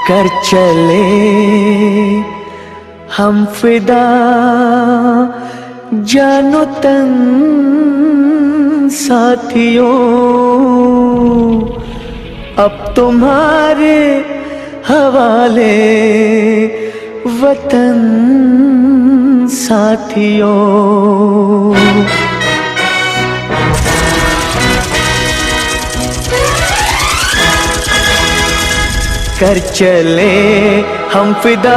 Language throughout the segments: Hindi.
कर चले हम फिदा जानो तन साथियों, अब तुम्हारे हवाले वतन साथियों। कर चले हम फिदा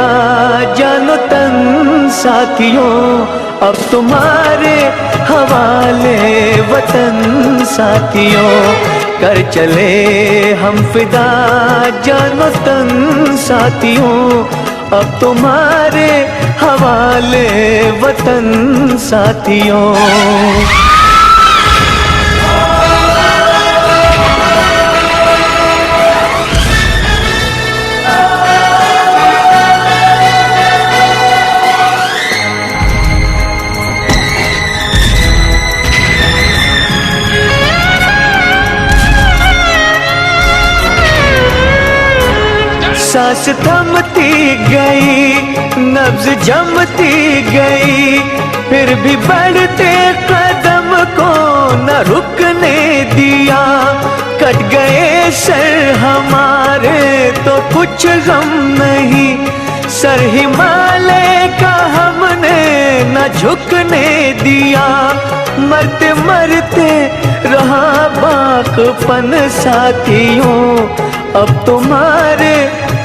जानो तन साथियों, अब तुम्हारे हवाले वतन साथियों। कर चले हम फिदा जानो तन साथियों, अब तुम्हारे हवाले वतन साथियों। सांस थमती गई, नब्ज जमती गई, फिर भी बढ़ते कदम को न रुकने दिया। कट गए सर हमारे तो कुछ गम नहीं, सर हिमालय का हमने न झुकने दिया। मरते मरते रहा बाकपन साथियों, अब तुम्हारे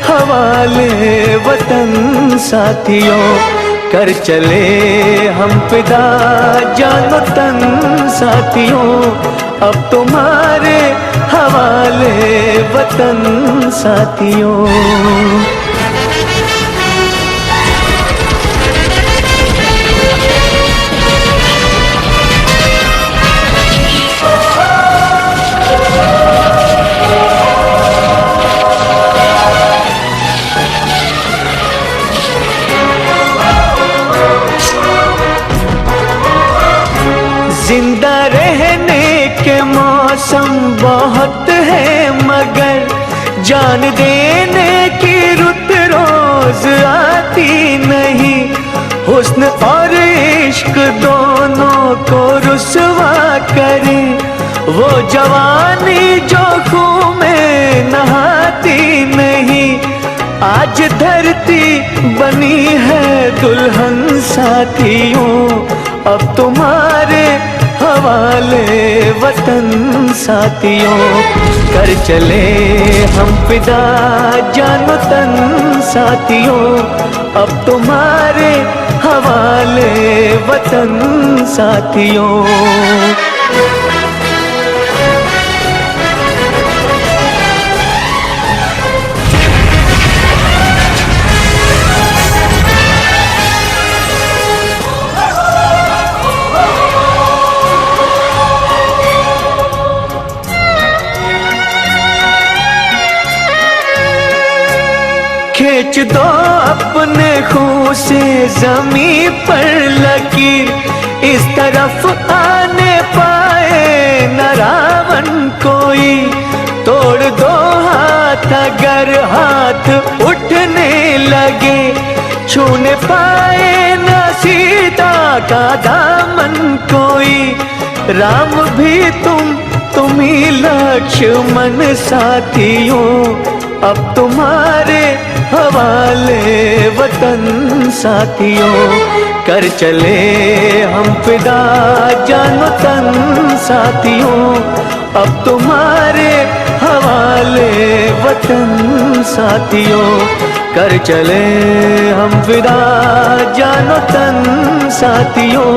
हवाले वतन साथियों। कर चले हम फिदा जानो तन साथियों, अब तुम्हारे हवाले वतन साथियों। जिंदा रहने के मौसम बहुत है, मगर जान देने की रुत रोज आती नहीं। हुस्न और इश्क दोनों को रुसवा करे, वो जवानी जो खून में नहाती नहीं। आज धरती बनी है दुल्हन साथियों, अब तुम्हारे हवाले वतन साथियों। कर चले हम फिदा जानो तन साथियों, अब तुम्हारे हवाले वतन साथियों। खींच दो अपने खून से ज़मीं पर लकीर, इस तरफ आने पाए न रावण कोई। तोड़ दो हाथ अगर हाथ उठने लगे, छूने पाए न सीता का दामन कोई। राम भी तुम ही लक्ष्मण साथियों, अब तुम्हारे हवाले वतन साथियों। कर चले हम फिदा जानो तन साथियों, अब तुम्हारे हवाले वतन साथियों। कर चले हम फिदा जानो तन साथियों,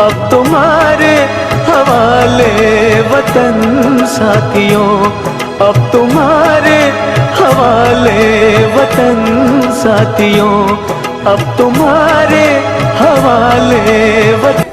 अब तुम्हारे हवाले वतन साथियों। अब तुम्हारे हवाले वतन साथियों, अब तुम्हारे हवाले वतन।